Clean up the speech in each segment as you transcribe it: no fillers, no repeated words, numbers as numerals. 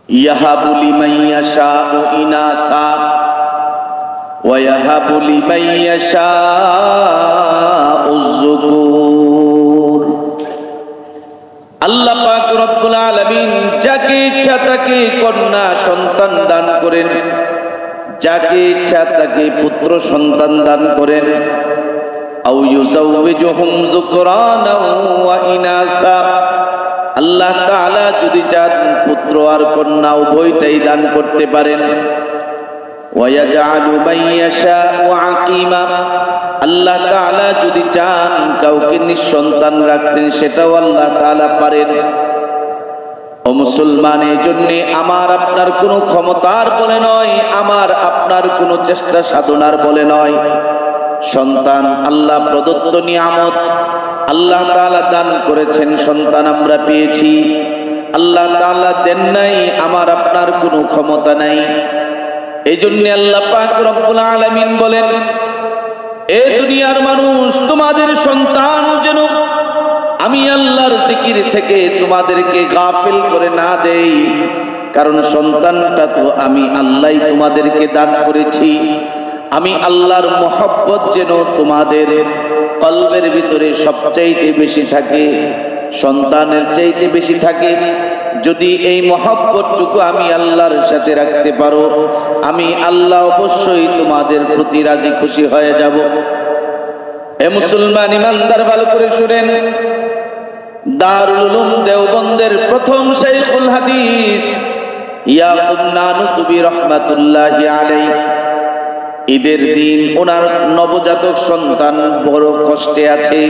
ইয়াহাবু লিমান ইয়াশাউ ইনাসা ওয়া ইয়াহাবু লিমান ইয়াশাউ যুকুর। আল্লাহ পাক রব্বুল আলামিন যাকে ইচ্ছা তাকে কন্যা সন্তান দান করেন, যাকে ইচ্ছা তাকে পুত্র সন্তান দান করেন। আও ইউযাওবিজুহুম যুকরানা ওয়া ইনাসা, আল্লাহ তাআলা যদি চান পুত্র আর কন্যা উভয়টাই দান করতে পারেন। ওয়া ইয়াজআলু মান ইয়াশাউ আকীমা, আল্লাহ তাআলা যদি চান কাউকে নিঃসন্তান রাখতেন, সেটাও আল্লাহ তাআলা পারেন। ও মুসলমান, এই জন্য আমার আপনার কোনো ক্ষমতার বলে নয়, আমার আপনার কোনো চেষ্টা সাধনার বলে নয়। সন্তান আল্লাহ প্রদত্ত নিয়ামত, আল্লাহ তাআলা দান করেছেন, সন্তান আমরা পেয়েছি। আল্লাহ তাআলা দেন নাই, আমার আপনার কোনো ক্ষমতা নাই। এই জন্য আল্লাহ পাক রব্বুল আলামিন বলেন, এ দুনিয়ার মানুষ, তোমাদের সন্তান যেন আমি আল্লাহর জিকির থেকে তোমাদেরকে গাফিল করে না দেই, কারণ সন্তানটা তো আমি আল্লাহই তোমাদেরকে দান করেছি। আমি আল্লাহর মহব্বত যেন তোমাদের কলবের ভিতরে সবচাইতে বেশি থাকে, সন্তানের চাইতে বেশি থাকে। যদি এই মহব্বতটুকু আমি আল্লাহর সাথে রাখতে পারো, আমি আল্লাহ অবশ্যই তোমাদের প্রতি রাজি খুশি হয়ে যাব। এ মুসলমান ইমানদার, ভালো করে শুনেন। দারুল উলুম দেওবন্দের প্রথম শাইখুল হাদিস ইয়াকুব নানুতুবি রাহমাতুল্লাহি আলাইহি, ঈদের দিন ওনার নবজাতক সন্তান বড় কষ্টে আছে,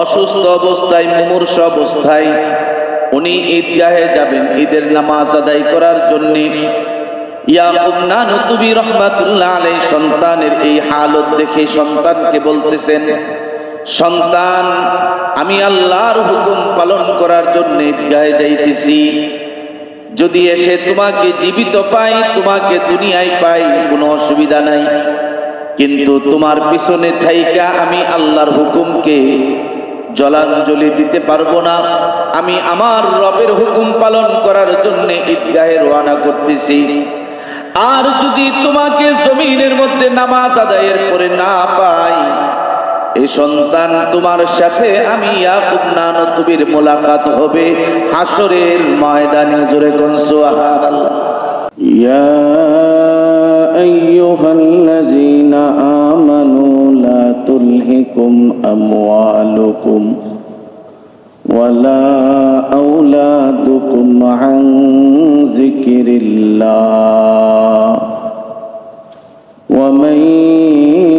অসুস্থ অবস্থায়, মুমূর্ষু অবস্থায়। উনি ঈদগাহে যাবেন ঈদের নামাজ আদায় করার জন্য। ইয়াকুব নানুতুবি রাহমাতুল্লাহি আলাইহি সন্তানের এই হালত দেখে সন্তানকে বলতেছেন, সন্তান, আমি আল্লাহর হুকুম পালন করার জন্য ঈদগাহে যাইতেছি। যদি এসে তোমাকে জীবিত পাই, তোমাকে দুনিয়ায় পাই, কোনো অসুবিধা নাই, কিন্তু তোমার পিছনে থাইকা আমি আল্লাহর হুকুমকে জলাঞ্জলি দিতে পারবো না। আমি আমার রবের হুকুম পালন করার জন্য ঈদগাহে রওনা করতেছি। আর যদি তোমাকে জমিনের মধ্যে নামাজ আদায়ের পরে না পাই, এই সন্তান তোমার সাথে আমি ইয়াকুব নানুতুবির মোলাকাত হবে হাসরের ময়দানে। জোরে কোন সুবহানাল্লাহ। ইয়া আইয়ুহাল্লাযীনা আমানু লা তুলহিকুম আমওয়ালুকুম ওয়ালা আওলাদুকুম আন যিকরিল্লাহ ওয়া মান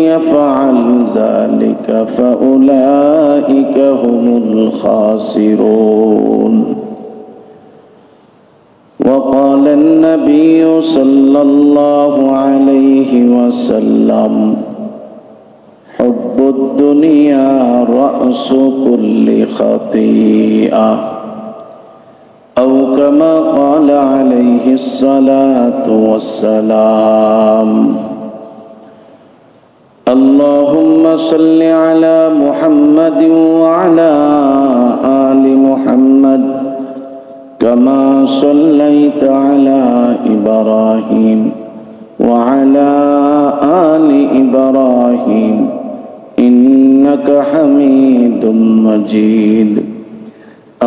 ইয়াফআল যালিকা ফাউলাইকা হুমুল খাসিরুন। وقال النبي صلى الله عليه وسلم حب الدنيا رأس كل خطيئة أو كما قال عليه الصلاة والسلام. اللهم صل على محمد وعلى آل محمد كما صليت على إبراهيم وعلى آل إبراهيم إنك حميد مجيد.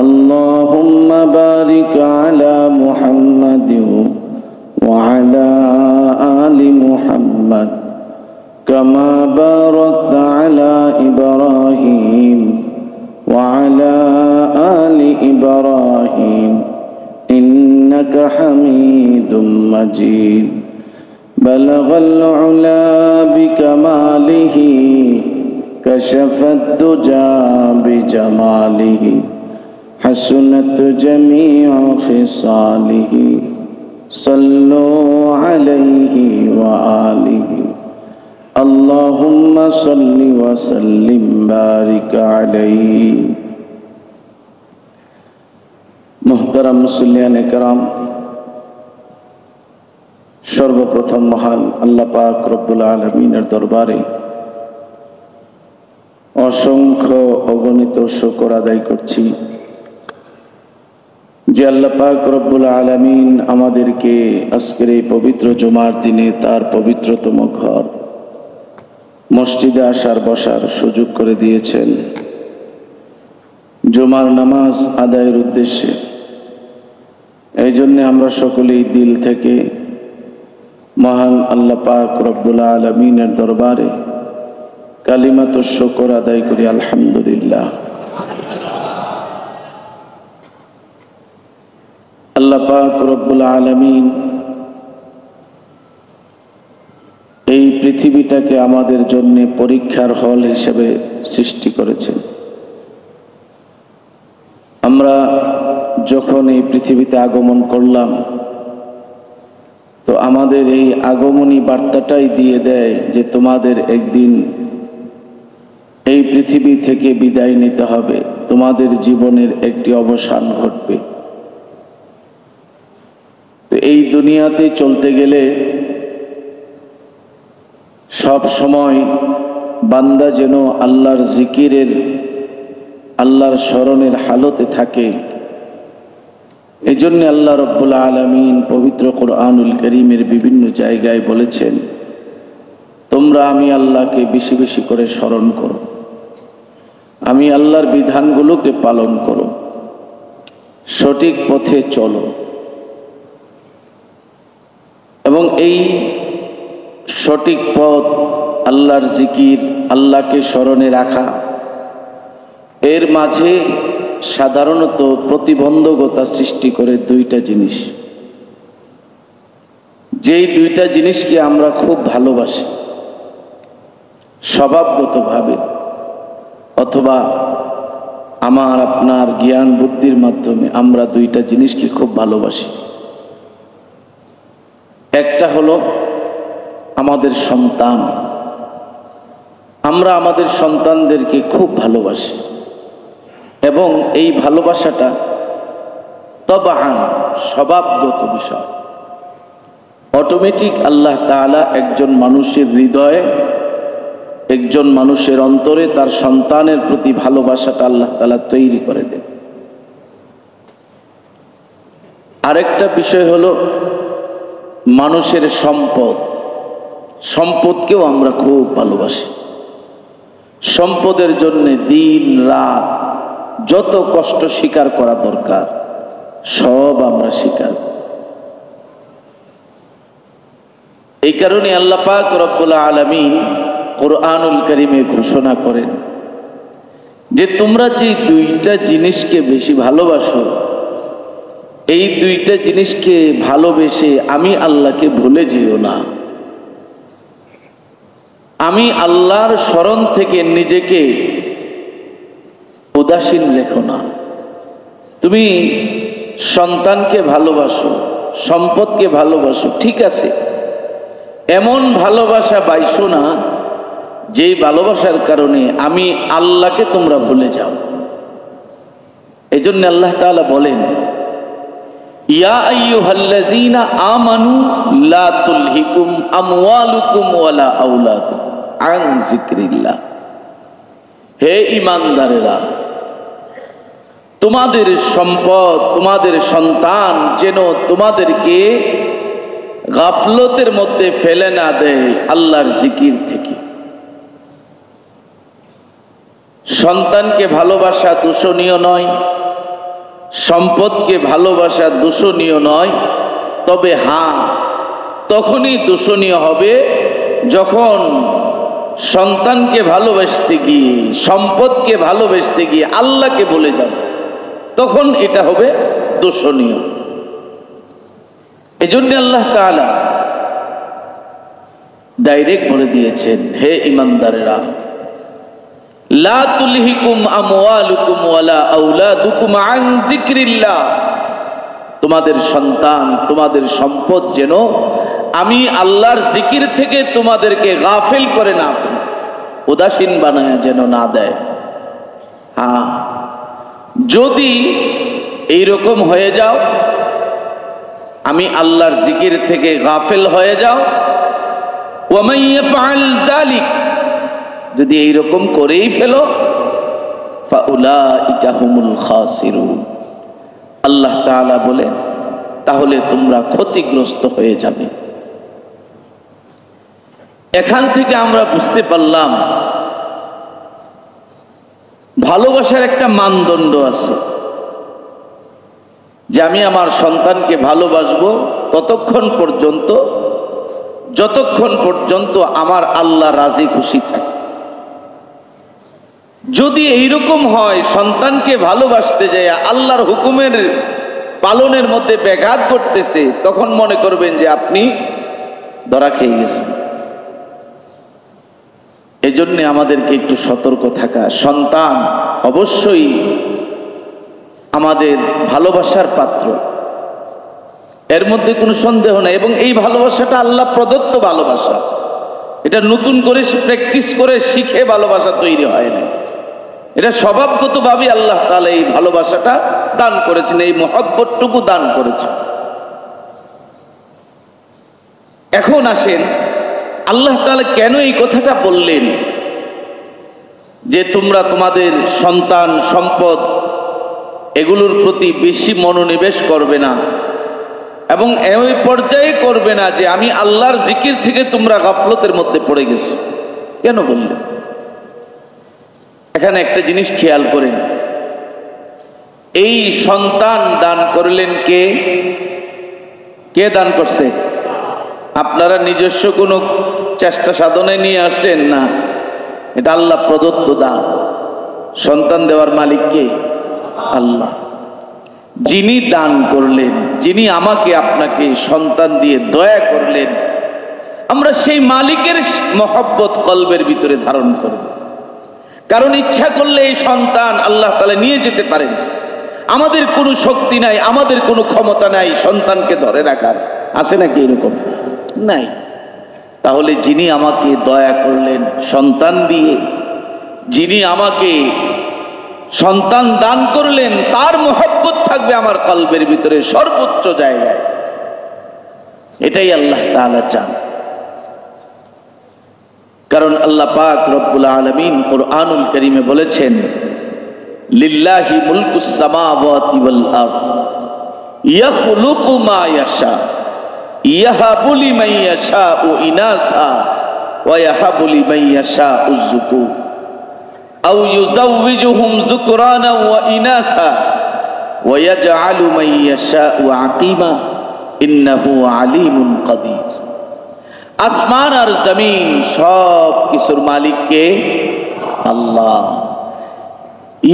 اللهم بارك على محمد وعلى آل محمد كما باركت على إبراهيم وعلى آل إبراهيم إنك حميد مجيد. بلغ العلا بكماله كشف الدجى بجماله حسنت جميع خصاله صلوا عليه وآله. اللهم صل وسلم بارك عليه. মুহতারাম মুসল্লিয়ান کرام, সর্বপ্রথম মহান আল্লাহ পাক রব্বুল আলামিনের দরবারে অসংখ্য অগণিত শুকর আদায় করছি, যে আল্লাহ পাক রব্বুল আলামিন আমাদেরকে আজকের এই পবিত্র জুমার দিনে তার পবিত্রতম ঘর মসজিদে আসার বসার সুযোগ করে দিয়েছেন জুমার নামাজ আদায়ের উদ্দেশ্যে। এই জন্যে আমরা সকলেই দিল থেকে মহান আল্লাহ পাক রব্বুল আলামিনের দরবারে কালিমাতুশ শুকর আদায় করি, আলহামদুলিল্লাহ। আল্লাহ পাক রব্বুল আলামিন এই পৃথিবীটাকে আমাদের জন্য পরীক্ষার হল হিসেবে সৃষ্টি করেছেন। আমরা যখন এই পৃথিবীতে আগমন করলাম তো আমাদের এই আগমনী বার্তাটাই দিয়ে দেয় যে তোমাদের একদিন এই পৃথিবী থেকে বিদায় নিতে হবে, তোমাদের জীবনের একটি অবসান ঘটবে। তো এই দুনিয়াতে চলতে গেলে সব সময় বান্দা যেন আল্লাহর জিকিরের, আল্লাহর স্মরণের হালতে থাকে। এজন্য আল্লাহ রব্বুল আলামিন পবিত্র কোরআনুল কারীমের বিভিন্ন জায়গায় বলেছেন, তোমরা আমি আল্লাহকে বেশি বেশি করে স্মরণ করো, আমি আল্লাহর বিধানগুলোকে পালন করো, সঠিক পথে চলো। এবং এই সঠিক পথ, আল্লাহর জিকির, আল্লাহকে স্মরণে রাখা, এর মাঝে সাধারণত প্রতিবন্ধকতা সৃষ্টি করে দুইটা জিনিস। যেই দুইটা জিনিসকে আমরা খুব ভালোবাসি স্বভাবগতভাবে, অথবা আমার আপনার জ্ঞান বুদ্ধির মাধ্যমে আমরা দুইটা জিনিসকে খুব ভালোবাসি। একটা হলো আমাদের সন্তান। আমরা আমাদের সন্তানদেরকে খুব ভালোবাসি এবং এই ভালোবাসাটা তবাআন স্বভাবগত বিষয়। অটোমেটিক আল্লাহ তাআলা একজন মানুষের হৃদয়ে, একজন মানুষের অন্তরে তার সন্তানের প্রতি ভালোবাসাটা আল্লাহ তাআলা তৈরি করে দেন। আরেকটা বিষয় হলো মানুষের সম্পদ। সম্পদকেও আমরা খুব ভালোবাসি। সম্পদের জন্য দিন রাত যত কষ্ট স্বীকার করা দরকার সব আমরা স্বীকার করি। এই কারণে আল্লাহ পাক রব্বুল আলামিন কোরআনুল কারীমে ঘোষণা করেন যে তোমরা যে দুইটা জিনিসকে বেশি ভালোবাসো, এই দুইটা জিনিসকে ভালোবেসে আমি আল্লাহকে ভুলে যেও না। আমি আল্লাহর স্মরণ থেকে নিজেকে উদাসীন রেখো না। তুমি সন্তানকে ভালোবাসো, সম্পদকে ভালোবাসো, ঠিক আছে, এমন ভালোবাসা বাইসো না যেই ভালোবাসার কারণে আমি আল্লাহকে তোমরা ভুলে যাও। এই জন্য আল্লাহ তাআলা বলেন, ইয়া আইয়ুহাল্লাযীনা আমানু লা তুলহিকুম আমওয়ালুকুম ওয়ালা আওলাদুকুম আন যিকরিল্লাহ। হে ঈমানদারেরা, তোমাদের সম্পদ, তোমাদের সন্তান যেন তোমাদেরকে গাফলতের মধ্যে ফেলে না দেয় আল্লাহর জিকির থেকে। সন্তানকে ভালোবাসা দূষণীয় নয়, সম্পদকে ভালোবাসা দূষণীয় নয়, তবে হ্যাঁ, তখনই দূষণীয় হবে যখন সন্তানকে ভালোবাসতে গিয়ে, সম্পদকে ভালোবাসতে গিয়ে আল্লাহকে ভুলে যাবে, তখন এটা হবে দূষণীয়। এজন্য আল্লাহ তাআলা ডাইরেক্ট বলে দিয়েছেন, হে ঈমানদারেরা, লা তুলহিকুম আমওয়ালুকুম ওয়ালা আওলাদুকুম আন যিকরিল্লাহ। তোমাদের সন্তান, তোমাদের সম্পদ যেন আমি আল্লাহর জিকির থেকে তোমাদেরকে গাফিল করে না ফেলে, উদাসীন বানায় যেন না দেয়। হ্যাঁ, যদি এইরকম হয়ে যাও, আমি আল্লাহর জিকির থেকে গাফিল হয়ে যাও, ওয়া মান ইয়াফআল যালিক, যদি এইরকম করেই ফেলো, ফাউলাইকা হুমুল খাসিরুন, আল্লাহ তাআলা বলেন তাহলে তোমরা ক্ষতিগ্রস্ত হয়ে যাবে। এখান থেকে আমরা বুঝতে পারলাম ভালোবাসার একটা মানদণ্ড আছে, যে আমি আমার সন্তানকে ভালোবাসবো ততক্ষণ পর্যন্ত যতক্ষণ পর্যন্ত আমার আল্লাহ রাজি খুশি থাকে। যদি এইরকম হয় সন্তানকে ভালোবাসতে যায় আল্লাহর হুকুমের পালনের মধ্যে ব্যাঘাত করতেছে, তখন মনে করবেন যে আপনি ধরা খেয়ে গেছেন। এজন্য আমাদেরকে একটু সতর্ক থাকা। সন্তান অবশ্যই আমাদের ভালোবাসার পাত্র, এর মধ্যে কোনো সন্দেহ নাই। এবং এই ভালোবাসাটা আল্লাহ প্রদত্ত ভালোবাসা, এটা নতুন করে প্র্যাকটিস করে শিখে ভালোবাসা তৈরি হয় না। এটা স্বভাবগতভাবে আল্লাহ তাআলা এই ভালোবাসাটা দান করেছেন, এই মহব্বতটুকু দান করেছেন। এখন আসেন আল্লাহ তাআলা কেন এই কথাটা বললেন যে তোমরা তোমাদের সন্তান সম্পদ এগুলোর প্রতি বেশি মনোনিবেশ করবে না, এবং এই পর্যায়ে করবে না যে আমি আল্লাহর জিকির থেকে তোমরা গাফলতের মধ্যে পড়ে গেছো। কেন বললেন? এখানে একটা জিনিস খেয়াল করেন, এই সন্তান দান করলেন কে? কে দান করছে? আপনারা নিজস্ব কোনো চেষ্টা সাধনায় নিয়ে আসছেন না, এটা আল্লাহ প্রদত্ত দান। সন্তান দেওয়ার মালিক কে? আল্লাহ। যিনি দান করলেন, যিনি আমাকে আপনাকে সন্তান দিয়ে দয়া করলেন, আমরা সেই মালিকের মহব্বত কলবের ভিতরে ধারণ করব। কারণ ইচ্ছা করলে এই সন্তান আল্লাহ তাআলা নিয়ে যেতে পারেন। আমাদের কোনো শক্তি নাই, আমাদের কোনো ক্ষমতা নাই সন্তানকে ধরে রাখার। আছে নাকি এরকম? নাই। তাহলে যিনি আমাকে দয়া করলেন সন্তান দিয়ে, যিনি আমাকে সন্তান দান করলেন, তার মহব্বত থাকবে আমার কলবের ভিতরে সর্বোচ্চ জায়গায়। এটাই আল্লাহ তাআলা চান। কারণ আল্লাহ পাক রব্বুল আলামিন কুরআনুল কারীমে বলেছেন, লিল্লাহি মুলকুস সামাওয়াতি ওয়াল আরদ ইয়াখলুকু মা ইয়াশা ইয়াহাবু লিমান ইয়াশাউ ইনাসা ওয়া ইয়াহাবু লিমান ইয়াশাউ যুকুর আও ইউযাওয়িজুহুম যুকরানা ওয়া ইনাসা ওয়া ইয়াজআলু মান ইয়াশাউ আকিমা ইন্নাহু আলিমুন কাদির। আসমান আর জমিন সব কিছুর মালিক কে? আল্লাহ।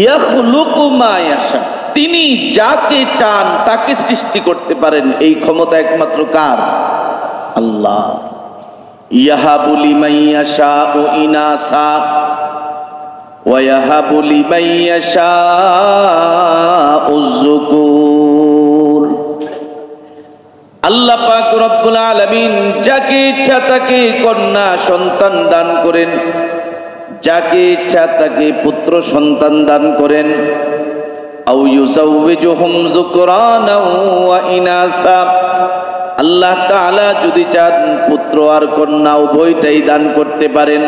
ইয়াখলুকু মা ইয়াশা, তিনি যাকে চান তাকে সৃষ্টি করতে পারেন, এই ক্ষমতা একমাত্র কার? আল্লাহ। ইয়াহাবু লিমান ইয়াশাউ ইনাসা ওয়া ইয়াহাবু লিমান ইয়াশাউ যুকুর। আল্লাহ পাক রব্বুল আলামিন যাকে ইচ্ছা তাকে কন্যা সন্তান দান করেন, যাকে ইচ্ছা তাকে পুত্র সন্তান দান করেন। আও ইউযাওয়িজুহুম যুকরানা ওয়া ইনাসা, আল্লাহ তাআলা যদি চান পুত্র আর কন্যা উভয়টাই দান করতে পারেন।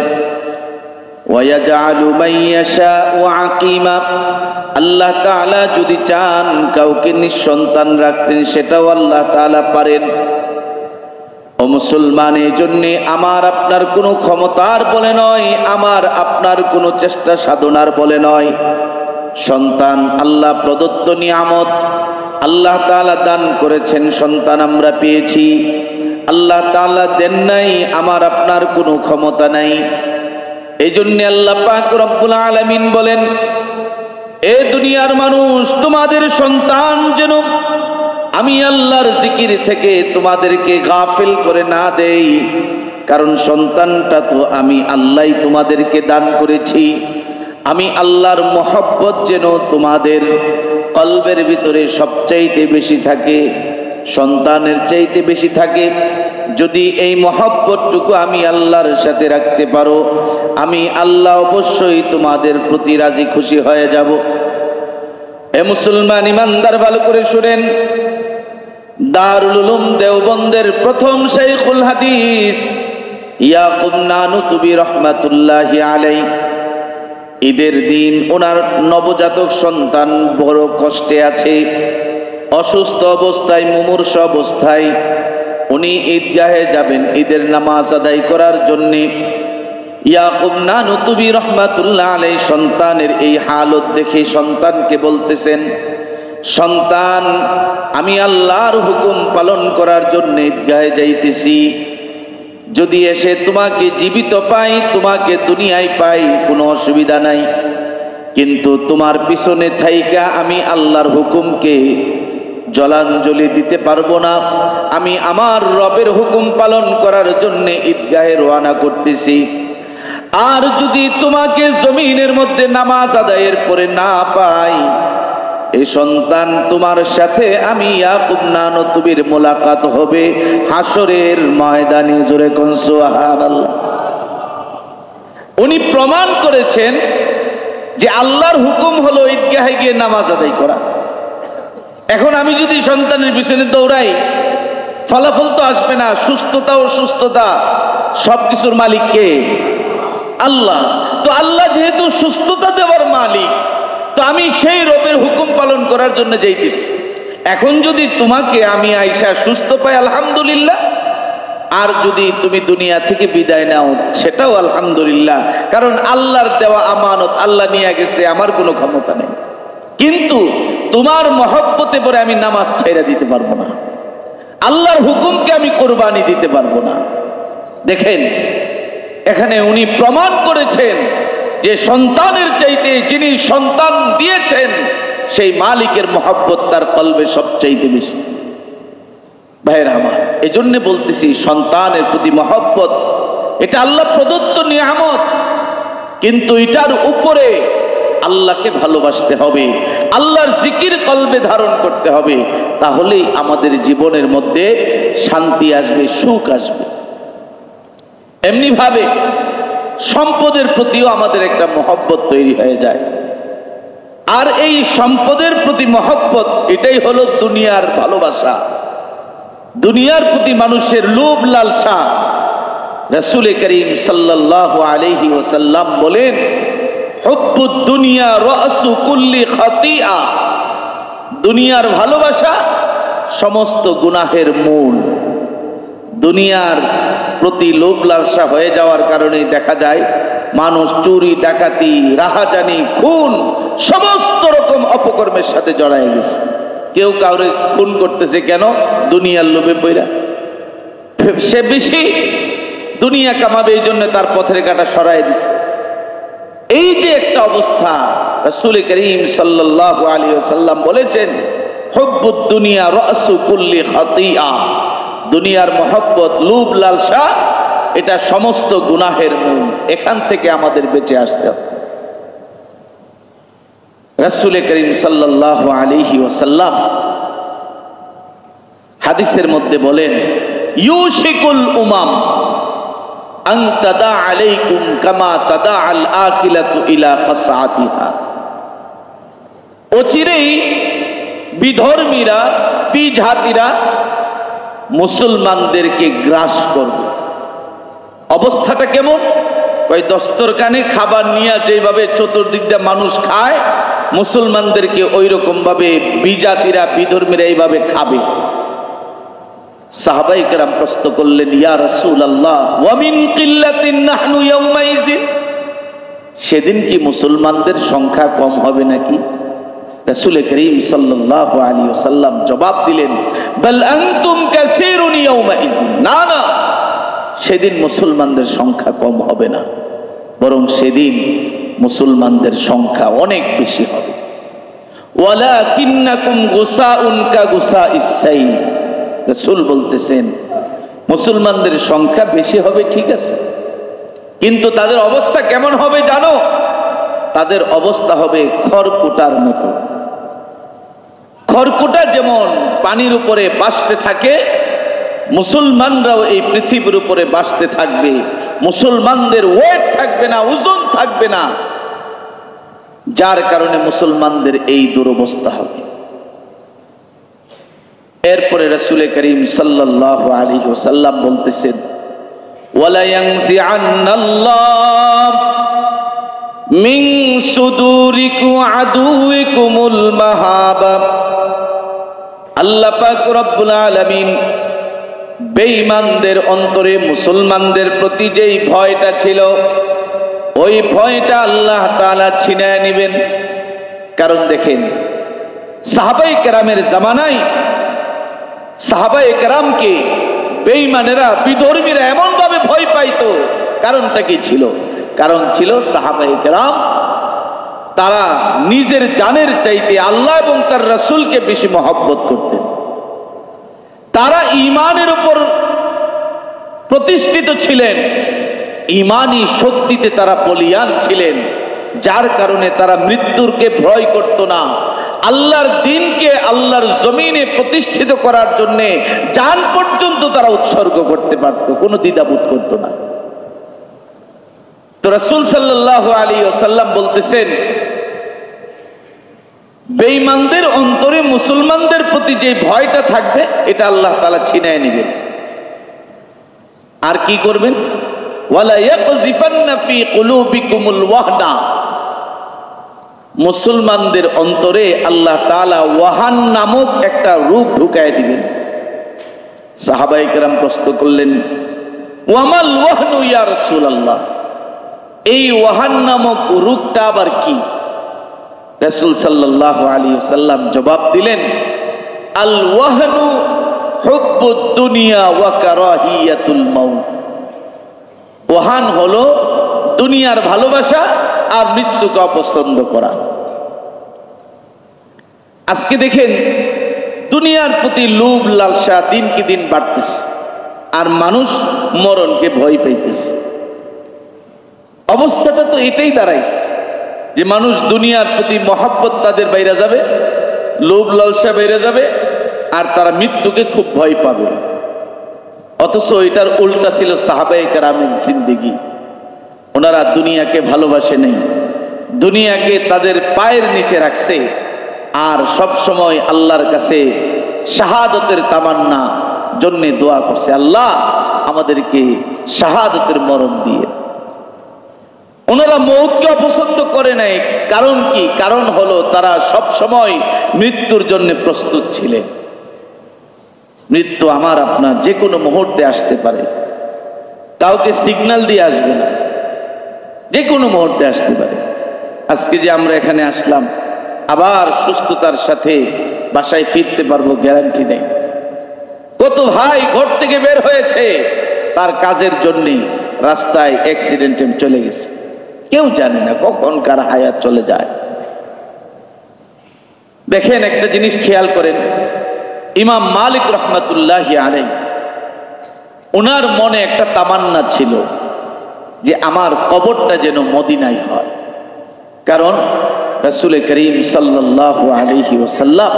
ওয়া ইয়াজআলু মান ইয়াশাউ আকিমা, আল্লাহ তাআলা যদি চান কাউকে নিঃসন্তান রাখতেন, সেটাও আল্লাহ তাআলা পারেন। ও মুসলমান, এই জন্যে আমার আপনার কোনো ক্ষমতার বলে নয়, আমার আপনার কোনো চেষ্টা সাধনার বলে নয়। সন্তান আল্লাহ প্রদত্ত নিয়ামত, আল্লাহ তাআলা দান করেছেন, সন্তান আমরা পেয়েছি। আল্লাহ তাআলা দেন নাই, আমার আপনার কোনো ক্ষমতা নাই। এই জন্য আল্লাহ পাক রব্বুল আলামিন বলেন, এ দুনিয়ার মানুষ, তোমাদের সন্তান যেন আমি আল্লাহর জিকির থেকে তোমাদেরকে গাফিল করে না দেই। কারণ সন্তানটা তো আমি আল্লাহই তোমাদেরকে দান করেছি। আমি আল্লাহর মহব্বত যেন তোমাদের কলবের ভিতরে সবচাইতে বেশি থাকে, সন্তানের চাইতে বেশি থাকে। যদি এই মহব্বতটুকু আমি আল্লাহর সাথে রাখতে পারো, আমি আল্লাহ অবশ্যই তোমাদের প্রতি রাজি খুশি হয়ে যাব। এ মুসলমান ইমানদার, ভালো করে শুনেন, দারুল উলুম দেওবন্দের প্রথম শাইখুল হাদিস ইয়াকুব নানুতুবি রহমাতুল্লাহি আলাইহি, ঈদের দিন ওনার নবজাতক সন্তান বড় কষ্টে আছে। অসুস্থ অবস্থায়, মুমূর্ষ অবস্থায় উনি ঈদগাহে যাবেন ঈদের নামাজ আদায় করার জন্যে। ইয়াকুব নানুতুবি রহমাতুল্লাহ আলাইহি সন্তানের এই হালত দেখে সন্তানকে বলতেছেন, সন্তান, আমি আল্লাহর হুকুম পালন করার জন্য ঈদগাহে যাইতেছি। যদি এসে তোমাকে জীবিত পাই, তোমাকে দুনিয়ায় পাই, কোনো অসুবিধা নাই, কিন্তু তোমার পিছনে থাইকা আমি আল্লাহর হুকুমকে জলাঞ্জলি দিতে পারবো না। আমি আমার রবের হুকুম পালন করার জন্য ঈদগাহে রওনা করতেছি। আর যদি তোমাকে জমিনের মধ্যে নামাজ আদায়ের পরে না পাই, এই সন্তান তোমার সাথে আমি ইয়াকুব নানুতুবির মোলাকাত হবে হাসরের ময়দানে। জোরে কোন সুবহানাল্লাহ। উনি প্রমাণ করেছেন যে আল্লাহর হুকুম হলো ঈদগাহে গিয়ে নামাজ আদায় করা। এখন আমি যদি সন্তানের পিছনে দৌড়াই, ফলাফল তো আসবে না। সুস্থতা ও সুস্থতা সবকিছুর মালিক কে? আল্লাহ। তো আল্লাহ যেহেতু সুস্থতা দেওয়ার মালিক, তো আমি সেই রবের হুকুম পালন করার জন্য যাইতেছি। এখন যদি তোমাকে আমি আইসা সুস্থ পাই, আলহামদুলিল্লাহ। আর যদি তুমি দুনিয়া থেকে বিদায় নাও, সেটাও আলহামদুলিল্লাহ, কারণ আল্লাহর দেওয়া আমানত আল্লাহ নিয়ে গেছে, আমার কোনো ক্ষমতা নেই। কিন্তু তোমার মহব্বতে পরে আমি নামাজ ছাইরা দিতে পারবো না, আল্লাহর হুকুমকে আমি কোরবানি দিতে পারবো না। দেখেন, এখানে উনি প্রমাণ করেছেন যে সন্তানের চাইতে যিনি সন্তান দিয়েছেন সেই মালিকের মহব্বত তার কলবে সবচাইতে বেশি। ভাইয়েরা আমার, এই জন্য বলতেছি, সন্তানের প্রতি মহব্বত এটা আল্লাহ প্রদত্ত নিয়ামত, কিন্তু এটার উপরে আল্লাহকে ভালোবাসতে হবে, আল্লাহর জিকির কলবে ধারণ করতে হবে, তাহলেই আমাদের জীবনের মধ্যে শান্তি আসবে, সুখ আসবে। এমনি ভাবে সম্পদের প্রতিও আমাদের একটা মহব্বত তৈরি হয়ে যায়। আর এই সম্পদের প্রতি মহব্বত, এটাই হলো দুনিয়ার ভালোবাসা, দুনিয়ার প্রতি মানুষের লোভ লালসা। রাসূল করিম সাল্লাল্লাহু আলাইহি ওয়াসাল্লাম বলেন, হুব্বুদ দুনিয়া রাসু কুল্লি খাতিআ। দুনিয়ার ভালোবাসা সমস্ত গুনাহের মূল। দুনিয়ার প্রতি লোভ লালসা হয়ে যাওয়ার কারণে দেখা যায় মানুষ চুরি, ডাকাতি, রাহাজানি, খুন, সমস্ত রকম অপকর্মের সাথে জড়ায় গেছে। কেউ কাউরে খুন করতেছে কেন? দুনিয়ার লোভে পইরা। সে বেশি দুনিয়া কামাবে, এই জন্য তার পথের কাঁটা সরাই দিছে। এই যে একটা অবস্থা, রাসূল করিম সাল্লাল্লাহু আলাইহি ওয়াসাল্লাম বলেছেন, হুব্বুদ দুনিয়া রাসু কুল্লি খাতিআ। দুনিয়ার মহব্বত, লোভ লালসা, এটা সমস্ত গুনাহের মূল। এখান থেকে আমাদের বেঁচে আসতে হবে। রাসূল করিম সাল্লাল্লাহু আলাইহি ওয়াসাল্লাম হাদিসের মধ্যে বলেন, ইউশিকুল উমাম আন তাদা আলাইকুম কামা তাদা আল আকিলাতু ইলা কাসাতিহা। অচিরেই বিধর্মীরা, বিজাতিরা মুসলমানদেরকে গ্রাস করবে। অবস্থাটা কেমন? কই দস্তরখানে খাবার নিয়ে যেভাবে চতুর্দিক দিয়ে মানুষ খায়, মুসলমানদেরকে ওই রকম ভাবে বিজাতিরা, বিধর্মীরা এইভাবে খাবে। সাহাবায়ে কেরাম প্রশ্ন করলেন, ইয়া রাসূলুল্লাহ ওয়া মিন কিল্লাতিন নাহনু ইয়াউমাইযিন। সেদিন কি মুসলমানদের সংখ্যা কম হবে নাকি? রাসূল করিম সাল্লাল্লাহু আলাইহি ওয়াসাল্লাম জবাব দিলেন, বাল আনতুম কাসীরুন ইয়াউমাইযিন। না না, সেদিন মুসলমানদের সংখ্যা কম হবে না, বরং সেদিন মুসলমানদের সংখ্যা অনেক বেশি হবে। ওয়ালাকিন্নাকুম গুসাউন কা গুসাইস সাইল। রাসূল বলতেছেন, মুসলমানদের সংখ্যা বেশি হবে ঠিক আছে, কিন্তু তাদের অবস্থা কেমন হবে জানো? তাদের অবস্থা হবে খড়কুটার মতো। খড়কুটা যেমন পানির উপরে ভাসতে থাকে, মুসলমানরাও এই পৃথিবীর উপরে ভাসতে থাকবে। মুসলমানদের ওয়েট থাকবে না, ওজন থাকবে না, যার কারণে মুসলমানদের এই দুরবস্থা হবে। এরপরে রাসূল করিম সাল্লাল্লাহু আলাইহি ওয়াসাল্লাম বলতেছেন, ওয়ালা ইয়ানজিআন্নাল্লাহু মিন সুদুরিকুম আদুইকুমুল মাহাবা আল্লাহ পাক রব্বুল আলামিন বেঈমানদের অন্তরে মুসলমানদের প্রতি যেই ভয়টা ছিল, ওই ভয়টা আল্লাহ তাআলা ছিনায় নেবেন। কারণ দেখেন, সাহাবায়ে কেরামের জামানায় সাহাবায়ে কেরামকে বেঈমানেরা, বিধর্মীরা এমন ভাবে ভয় পাইতো। কারণটা কি ছিল? কারণ ছিল সাহাবায়ে কেরাম তারা নিজের জানের চাইতে আল্লাহ এবং তার রাসূলকে বেশি মহব্বত করতেন। তারা ঈমানের উপর প্রতিষ্ঠিত ছিলেন, ঈমানী শক্তিতে তারা বলিয়ান ছিলেন, যার কারণে তারা মৃত্যুরকে ভয় করত না। আল্লাহর দ্বীনকে আল্লাহর জমিনে প্রতিষ্ঠিত করার জন্য জান পর্যন্ত তারা উৎসর্গ করতে পারত, কোনো দ্বিধাবোধ করত না। তো রাসূল সাল্লাল্লাহু আলাইহি ওয়াসাল্লাম বলতেছেন, বেঈমানদের অন্তরে মুসলমানদের প্রতি যে ভয়টা থাকবে, এটা আল্লাহ তাআলা ছিনায় নেবেন। আর কি করবেন? ওয়ালা ইয়াকযিফান্না ফি কুলুবিকুমুল ওয়াহনা, মুসলমানদের অন্তরে আল্লাহ তাআলা ওয়াহান নামক একটা রূপ ঢুকায় দিবেন। সাহাবায়ে কেরাম প্রশ্ন করলেন, ওয়ামাল ওয়াহনু ইয়া রাসূলুল্লাহ, এই ওয়াহান নামক রূপটা আবার কি? রাসূল সাল্লাল্লাহু আলাইহি ওয়াসাল্লাম জবাব দিলেন, আল ওয়াহনু হুব্বুদ দুনিয়া ওয়া কারাহিয়াতুল মাউত। ওয়াহান হলো দুনিয়ার ভালোবাসা আর মৃত্যুকে অপছন্দ করা। আজকে দেখেন, দুনিয়ার প্রতি লোভ লালসা দিনকে দিন বাড়তেছে, আর মানুষ মরণকে ভয় পাইতেছে। অবস্থাটা তো এটাই দাঁড়াইছে যে মানুষ দুনিয়ার প্রতি মহব্বত তাদের বাইরে যাবে, লোভ লালসা বাইরে যাবে, আর তারা মৃত্যুকে খুব ভয় পাবে। অথচ এটার উল্টা ছিল সাহাবায়ে কেরামের জিন্দেগি। ওনারা দুনিয়াকে ভালোবাসে নেই, দুনিয়াকে তাদের পায়ের নিচে রাখছে, আর সব সময় আল্লাহর কাছে শাহাদতের তামান্না জন্য দোয়া করছে, আল্লাহ আমাদেরকে শাহাদতের মরণ দিয়ে। ওনারা মৌতকে অপছন্দ করে নাই। কারণ কি? কারণ হলো তারা সব সময় মৃত্যুর জন্য প্রস্তুত ছিলেন। মৃত্যু আমার আপনার যে কোনো মুহূর্তে আসতে পারে, কাউকে সিগন্যাল দিয়ে আসবে না, যে কোনো মুহূর্তে আসতে পারে। আজকে যে আমরা এখানে আসলাম, আবার সুস্থতার সাথে বাসায় ফিরতে পারবো গ্যারান্টি নেই। কত ভাই ঘর থেকে বের হয়েছে, তার কাজের জন্য রাস্তায় অ্যাক্সিডেন্টে চলে গেছে, কেউ জানে না কখন কার হায়াত চলে যায়। দেখেন, একটা জিনিস খেয়াল করেন, ইমাম মালিক রহমাতুল্লাহি আলাইহি, ওনার মনে একটা তামান্না ছিল যে আমার কবরটা যেন মদিনায় হয়। কারণ রাসূল করিম সাল্লাল্লাহু আলাইহি ওয়াসাল্লাম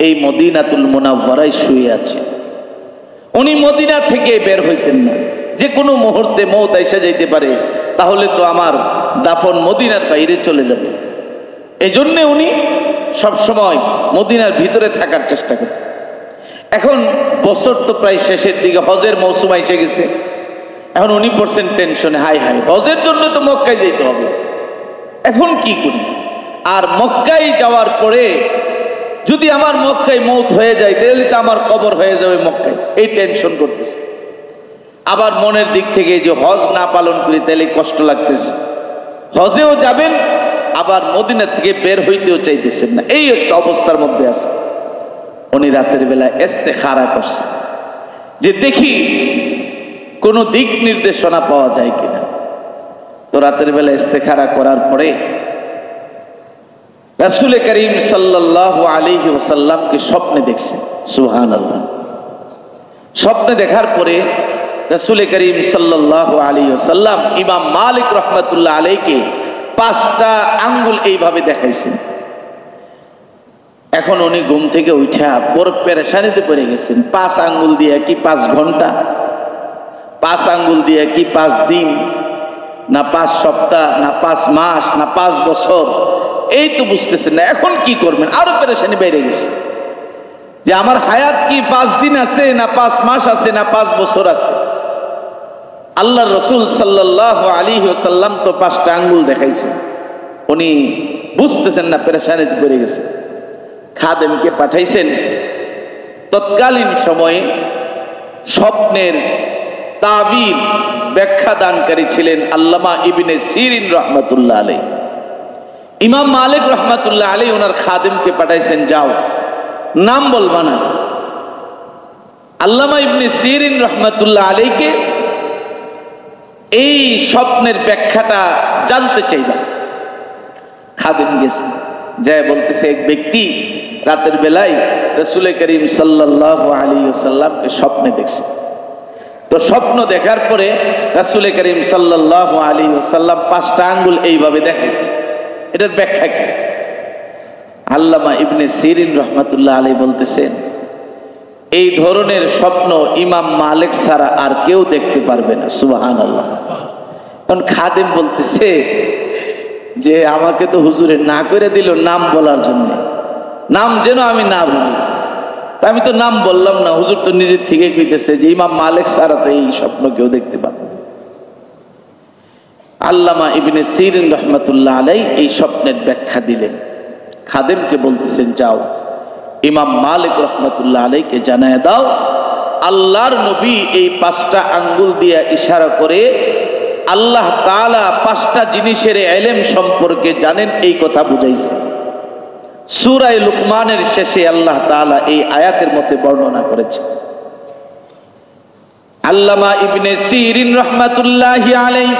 এই মদিনাতুল মুনাওয়ারায় শুয়ে আছে। উনি মদিনা থেকে বের হইতেন না, যে কোনো মুহূর্তে মওত এসে যাইতে পারে, তাহলে তো আমার দাফন মদিনার বাইরে চলে যাবে। এজন্য উনি সবসময় মদিনার ভিতরে থাকার চেষ্টা করেন। এখন বছর তো প্রায় শেষের দিকে, হজের মৌসুম এসে গেছে। এখন উনি পড়ছেন টেনশনে, হাই হাই, হজের জন্য তো মক্কায় যেতে হবে, এখন কি করি? আর মক্কায় যাওয়ার পরে যদি আমার মক্কায় মৌত হয়ে যায়, তাহলে তো আমার কবর হয়ে যাবে মক্কায়, এই টেনশন করতেছে। আবার মনের দিক থেকে যে হজ না পালন করি তাহলে কষ্ট লাগতেছে, হজেও যাবেন, আবার মদিনা থেকে বের হইতেও চাইতেছেন না, এই একটা অবস্থার মধ্যে আছে। উনি রাতের বেলা ইস্তেখারা করছে যে দেখি কোনো দিক নির্দেশনা পাওয়া যায় কিনা। তো রাতের বেলা ইস্তেখারা করার পরে রাসূল করিম সাল্লাল্লাহু আলাইহি ওয়াসাল্লামকে স্বপ্নে দেখছেন। সুবহানাল্লাহ। স্বপ্নে দেখার পরে রাসূল করিম সাল্লাল্লাহু আলাইহি ওয়াসাল্লাম ইমাম মালিক রহমাতুল্লাহ আলাইহিকে 5টা আঙ্গুল এইভাবে দেখাইছেন। এখন উনি ঘুম থেকে উঠা বড় পেরেশানিতে পড়ে গেছেন। 5 আঙ্গুল দিয়ে কি 5 ঘন্টা, 5 আঙ্গুল দিয়ে কি 5 দিন, না 5 সপ্তাহ, না 5 মাস, না 5 বছর, এই তো বুঝতেছেন না। এখন কি করবেন? আরো পেরেশানি বেড়ে গেছে যে আমার হায়াত কি 5 দিন আছে, না 5 মাস আছে, না 5 বছর আছে। আল্লাহর রাসূল সাল্লাল্লাহু আলাইহি ওয়াসাল্লাম তো 5টা আঙ্গুল দেখাইছেন। উনি বুঝতেছেন না, পেরেশানিতে পড়ে গেছে। খাদেমকে পাঠাইছেন, তৎকালীন সময়ে স্বপ্নের তাবির ব্যাখ্যা দানকারী ছিলেন আল্লামা ইবনে সিরিন রহমাতুল্লাহ আলাইহি। ইমাম মালিক রহমাতুল্লাহ আলাইহি ওনার খাদেমকে পাঠাইছেন, যাও, নাম বলবা না, আল্লামা ইবনে সিরিন রহমাতুল্লাহ আলাইহিকে এই স্বপ্নের ব্যাখ্যাটা জানতে চাইবা। খাদেম গেছে, যায় বলতেছে এক ব্যক্তি রাতের বেলায় রাসূল করিম সাল্লাল্লাহু আলাইহি ওয়াসাল্লামকে স্বপ্নে দেখছে। তো স্বপ্ন দেখার পরে রাসূল করিম সাল্লাল্লাহু আলাইহি ওয়াসাল্লাম 5টা আঙ্গুল এইভাবে দেখাইছে। এটার ব্যাখ্যা কি? আল্লামা ইবনে সিরিন রহমাতুল্লাহ আলাইহি বলতেছেন, এই ধরনের স্বপ্ন ইমাম মালিক ছাড়া আর কেউ দেখতে পারবে না। সুবহানাল্লাহ। কারণ খাদেম বলতেছে যে আমাকে তো হুজুরে না করে দিল নাম বলার জন্য, নাম যেন আমি না বলি, আমি তো নাম বললাম না, হুজুর তো নিজের থেকে কইতেছে যে ইমাম মালিক ছাড়া তো এই স্বপ্ন কেউ দেখতে পারবে না। আল্লামা ইবনে সিরিন রহমাতুল্লাহ আলাইহি এই স্বপ্নের ব্যাখ্যা দিলেন। খাদেমকে বলতেছেন, যাও ইমাম মালিক রহমাতুল্লাহ আলাইহিকে জানায় দাও, আল্লাহর নবী এই 5টা আঙ্গুল দিয়ে ইশারা করে আল্লাহ তাআলা 5টা জিনিসের ইলম সম্পর্কে জানেন, এই কথা বুঝাইছে। সূরা লুকমানের শেষে আল্লাহ তাআলা এই আয়াতের মধ্যে বর্ণনা করেছে। আল্লামা ইবনে সিরিন রহমাতুল্লাহি আলাইহি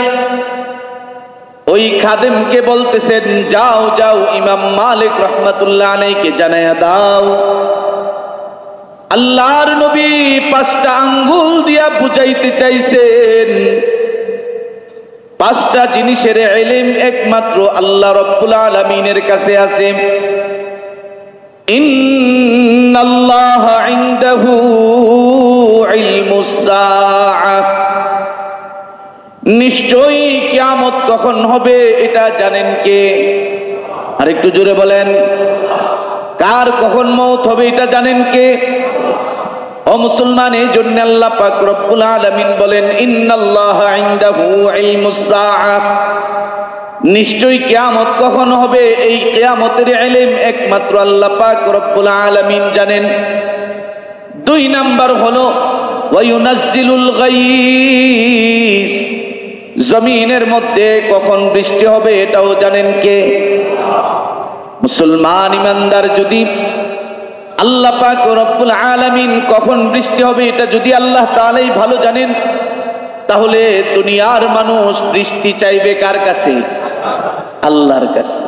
ওই খাদেমকে বলতেছেন, যাও যাও ইমাম মালিক রহমাতুল্লাহ আলাইহিকে জানায়া দাও, আল্লাহর নবী 5টা আঙ্গুল দিয়া বুঝাইতে চাইছেন 5টা জিনিসের ইলম একমাত্র আল্লাহ রাব্বুল আলামিনের কাছে আছে। ইন্নাল্লাহা ইনদাহু ইলমুস সাআহ, নিশ্চয়ই কিয়ামত কখন হবে এটা জানেন কে? আর একটু জোরে বলেন, কার কখন মওত হবে এটা জানেন কে? ও মুসলমান, এই জন্য আল্লাহ পাক রব্বুল আলামিন বলেন, ইন্নাল্লাহা ইনদাহু ইলমুস সাআহ, নিশ্চয়ই কিয়ামত কখন হবে এই কিয়ামতের ইলম একমাত্র আল্লাহ পাক রব্বুল আলামিন জানেন। 2 নাম্বার হলো ওয়ায়ুনাজ্জিলুল গায়স, জমিনের মধ্যে কখন বৃষ্টি হবে এটাও জানেন কে? মুসলমান ইমানদার যদি আল্লাহ পাক রব্বুল আলামিন কখন বৃষ্টি হবে এটা যদি আল্লাহ তাআলাই ভালো জানেন, তাহলে দুনিয়ার মানুষ বৃষ্টি চাইবে কার কাছে? আল্লাহর কাছে।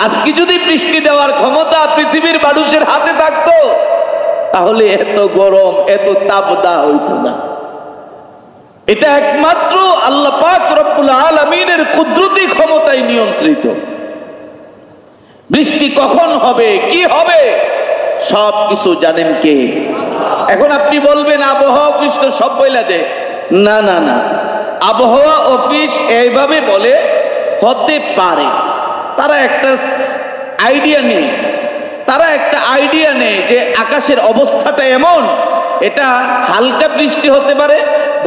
আজকে যদি বৃষ্টি দেওয়ার ক্ষমতা পৃথিবীর মানুষের হাতে থাকতো, তাহলে এত গরম এত তাপ দেওয়া হইতো না। এটা একমাত্র আল্লাহ পাক রব্বুল আলামিনের কুদরতি ক্ষমতায় নিয়ন্ত্রিত। বৃষ্টি কখন হবে, কি হবে, সব কিছু জানেন কে? এখন আপনি বলবেন আবহাওয়া অফিস তো সব বইলা দেয়। না না না, আবহাওয়া অফিস এইভাবে বলে হতে পারে, তারা একটা আইডিয়া নেই, যে আকাশের অবস্থাটা এমন, এটা হালকা বৃষ্টি হতে পারে,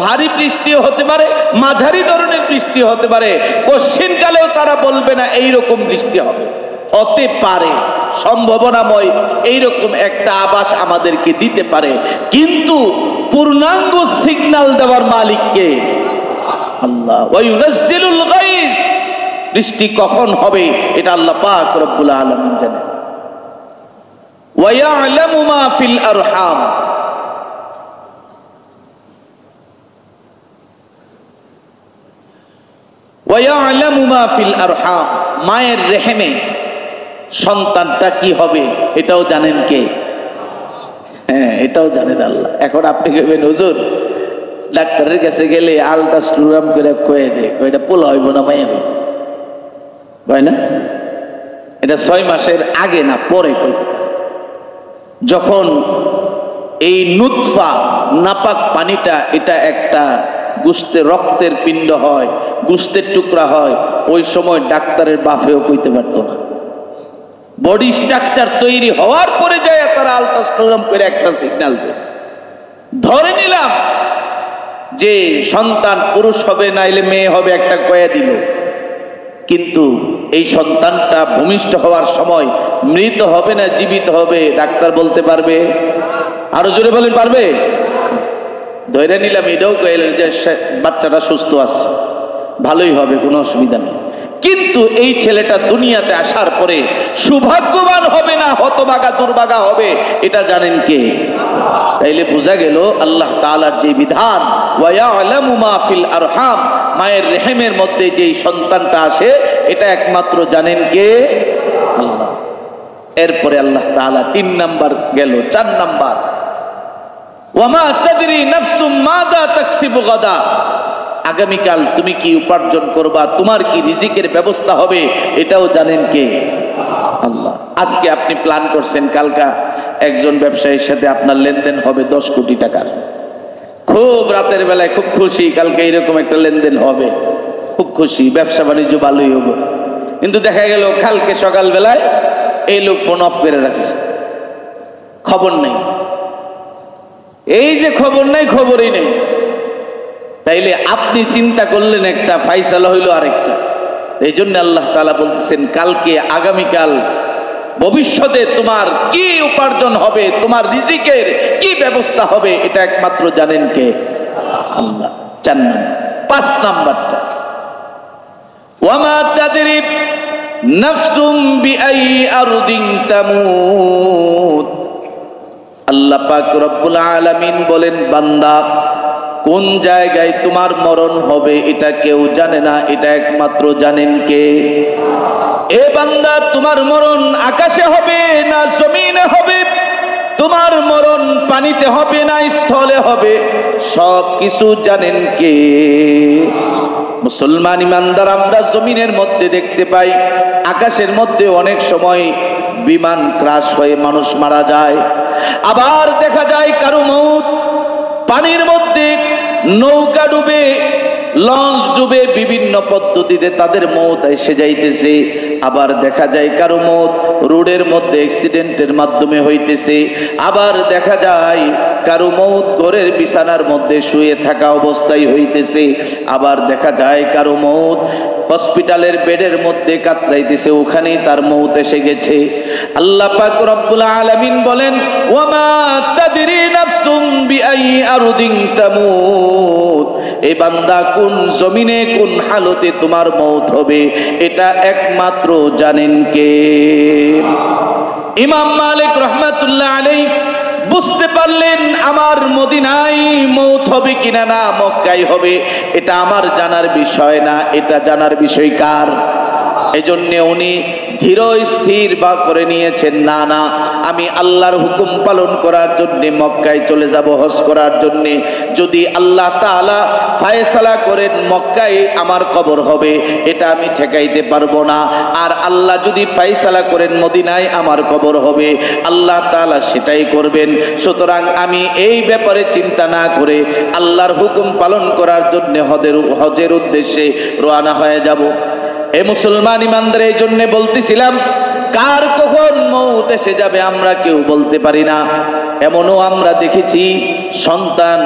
ভারী বৃষ্টিও হতে পারে, মাঝারি ধরনের বৃষ্টি হতে পারে। কশ্চিনকালেও তারা বলবে না এইরকম বৃষ্টি হবে, হতে পারে, সম্ভাবনাময় এইরকম একটা আভাস আমাদেরকে দিতে পারে। কিন্তু পূর্ণাঙ্গ সিগন্যাল দেওয়ার মালিক কে? আল্লাহ। ওয়ায়ুনাজ্জিলুল গায়স, বৃষ্টি কখন হবে এটা আল্লাহ পাক রব্বুল আলামিন জানেন। ওয়ায়ালামু মা ফিল আরহাম, ওয়ায়ালামু মা ফিল আরহাম, মায়ের রেহেমে সন্তানটা কি হবে এটাও জানেন কে? হ্যাঁ, এটাও জানেন আল্লাহ। এখন আপনি কইবেন হুজুর ডাক্তারের কাছে গেলে আলট্রাসাউন্ড করে কয়ে দেয় এটা পোলা হইব না মাইয়া হইব, হয় না? এটা 6 মাসের আগে না পরে কইতে। যখন এই নুতফা নাপাক পানিটা এটা একটা গোশতের রক্তের পিণ্ড হয়, গোশতের টুকরা হয়, ওই সময় ডাক্তারের বাফেও কইতে পারতো না। বডি স্ট্রাকচার তৈরি হওয়ার পরে যায় তারা আলট্রাসাউন্ড করে একটা সিগন্যাল দেয়। ধরে নিলাম যে সন্তান পুরুষ হবে নাইলে মেয়ে হবে, একটা কয়া দিল, কিন্তু এই সন্তানটা ভূমিষ্ঠ হওয়ার সময় মৃত হবে না জীবিত হবে ডাক্তার বলতে পারবে? আরো জোরে বলেন, পারবে? ধরে নিলাম এটাও কইলেন যে বাচ্চাটা সুস্থ আছে, ভালোই হবে, কোনো অসুবিধা নেই। কিন্তু এই ছেলেটা দুনিয়াতে আসার পরে সৌভাগ্যবান হবে না হতভাগা দুর্ভাগা হবে, এটা জানেন কে? তাইলে বোঝা গেল আল্লাহ তাআলার যে বিধান, ওয়া ইয়ালামু মা ফিল আরহাম, মায়ের রেহেমের মধ্যে যেই সন্তানটা আসে এটা একমাত্র জানেন কে? আল্লাহ। এরপরে আল্লাহ তাআলা 3 নাম্বার গেল, 4 নাম্বার, ওয়া মা তাদরি নাফসুম মাযা তাকসিবু গাদা, আগামীকাল তুমি কি উপার্জন করবা, তোমার কি রিজিকের ব্যবস্থা হবে, এটাও জানেন কে? আল্লাহ। আজকে আপনি প্ল্যান করছেন কালকা একজন ব্যবসায়ীর সাথে আপনার লেনদেন হবে 10 কোটি টাকার, খুব রাতের বেলায় খুব খুশি, কালকে এরকম একটা লেনদেন হবে, খুব খুশি, ব্যবসা বাণিজ্য ভালোই হবে। কিন্তু দেখা গেল কালকে সকাল বেলায় এই লোক ফোন অফ করে রাখছে, খবর নেই। এই যে খবর নাই, খবরই নেই, তাইলে আপনি চিন্তা করলেন একটা, ফাইসালা হইল আরেকটা। এই জন্য আল্লাহ তাআলা বলতেছেন কালকে, আগামীকাল, ভবিষ্যতে তোমার কি উপার্জন হবে, তোমার রিজিকের কি ব্যবস্থা হবে, এটা একমাত্র জানেন কে? আল্লাহ। 4 নাম্বার। 5 নাম্বারটা, ওয়া মা তাদরি নাফসুম বিআই আরদিন তামুত, আল্লাহ পাক রব্বুল আলামিন বলেন বান্দা কোন জায়গায় তোমার মরণ হবে এটা কেউ জানে না, এটা একমাত্র জানেন কে? এ বান্দা তোমার মরণ আকাশে হবে না জমিনে হবে, তোমার মরণ পানিতে হবে না স্থলে হবে, সব কিছু জানেন কে? মুসলমান ইমানদার আমরা জমিনের মধ্যে দেখতে পাই, আকাশের মধ্যে অনেক সময় বিমান ক্রাশ হয়ে মানুষ মারা যায়, আবার দেখা যায় কারো মউত পানির মধ্যে, নৌকা ডুবে, লঞ্চ ডুবে, বিভিন্ন পদ্ধতিতে তাদের মৌত এসে যাইতেছে। আবার দেখা যায় কারো মৌত রোডের মধ্যে অ্যাক্সিডেন্টের মাধ্যমে হইতেছে, আবার দেখা যায় কারো মৌত ঘরের বিছানার মধ্যে শুয়ে থাকা অবস্থায় হইতেছে, আবার দেখা যায় কারো মৌত হসপিটালের বেডের মধ্যে কাতরাইতেছে, ওখানেই তার মৌত এসে গেছে। আল্লাহ পাক রব্বুল আলামিন বলেন ওয়া মা তাদরি নাফসুম বিআই আরদিন তামুত, এই বান্দা কোন জমিনে কোন হালতে তোমার মৌত হবে এটা একমাত্র জানেন কে? ইমাম মালিক রাহমাতুল্লাহ আলাইহি বুঝতে পারলেন আমার মদিনায় মৌত হবে কিনা না মক্কায় হবে এটা আমার জানার বিষয় না, এটা জানার বিষয় কার? এজন্য উনি ধীর স্থির বা করে নিয়েছেন, না না আমি আল্লাহর হুকুম পালন করার জন্য মক্কায় চলে যাব হজ করার জন্য। যদি আল্লাহ তাআলা ফয়সালা করেন মক্কায় আমার কবর হবে, এটা আমি ঠেকাইতে পারবো না। আর আল্লাহ যদি ফয়সালা করেন মদিনায় আমার কবর হবে, আল্লাহ তাআলা সেটাই করবেন। সুতরাং আমি এই ব্যাপারে চিন্তা না করে আল্লাহর হুকুম পালন করার জন্য হজের উদ্দেশ্যে রওনা হয়ে যাব। এ মুসলমান ইমানদার, এই জন্য বলতেছিলাম কার কখন মৌত এসে যাবে আমরা কেউ বলতে পারি না। এমনও আমরা দেখেছি সন্তান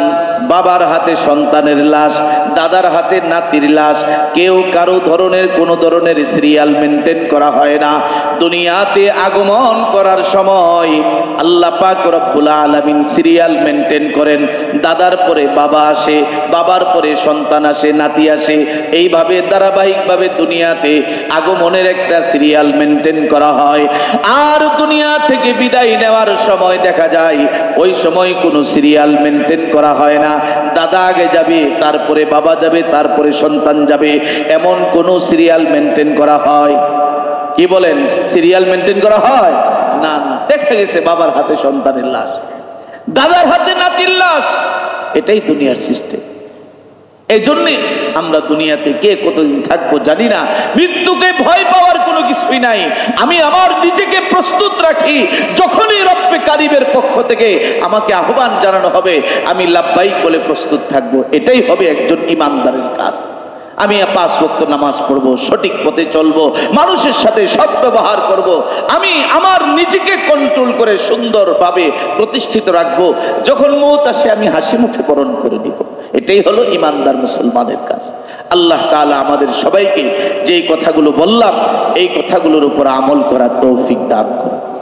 বাবার হাতে সন্তানের লাশ, দাদার হাতে নাতির লাশ, কেউ কারো ধরনের কোনো ধরনের সিরিয়াল মেনটেন করা হয় না। দুনিয়াতে আগমন করার সময় আল্লাহ পাক রব্বুল আলামিন সিরিয়াল মেনটেন করেন, দাদার পরে বাবা আসে, বাবার পরে সন্তান আসে, নাতি আসে, এইভাবে ধারাবাহিকভাবে দুনিয়াতে আগমনের একটা সিরিয়াল মেনটেন করা হয়। আর দুনিয়া থেকে বিদায় নেওয়ার সময় দেখা যায় ওই সময় কোনো সিরিয়াল মেনটেন করা হয় না, দাদা আগে যাবে, তারপরে বাবা যাবে, তারপরে সন্তান যাবে, এমন কোনো সিরিয়াল মেনটেন করা হয়? কি বলেন, সিরিয়াল মেনটেন করা হয় না? না, দেখা গেছে বাবার হাতে সন্তানের লাশ, দাদার হাতে নাতির লাশ, এটাই দুনিয়ার সিস্টেম। এই জন্যে আমরা দুনিয়াতে কে কতদিন থাকবো জানি না, মৃত্যুকে ভয় পাওয়ার কোনো কিছুই নাই। আমি আমার নিজেকে প্রস্তুত রাখি, যখনই রব্বে কারিমের পক্ষ থেকে আমাকে আহ্বান জানানো হবে আমি লাব্বাইক বলে প্রস্তুত থাকবো। এটাই হবে একজন ইমানদারের কাজ। আমি 5 ওয়াক্ত নামাজ পড়বো, সঠিক পথে চলবো, মানুষের সাথে সৎ ব্যবহার করব, আমি আমার নিজেকে কন্ট্রোল করে সুন্দরভাবে প্রতিষ্ঠিত রাখবো। যখন মৌত আসে আমি হাসি মুখে বরণ করে নিব। এটাই হলো ইমানদার মুসলমানের কাজ। আল্লাহ তাআলা আমাদের সবাইকে যেই কথাগুলো বললাম এই কথাগুলোর উপর আমল করার তৌফিক দান করুন।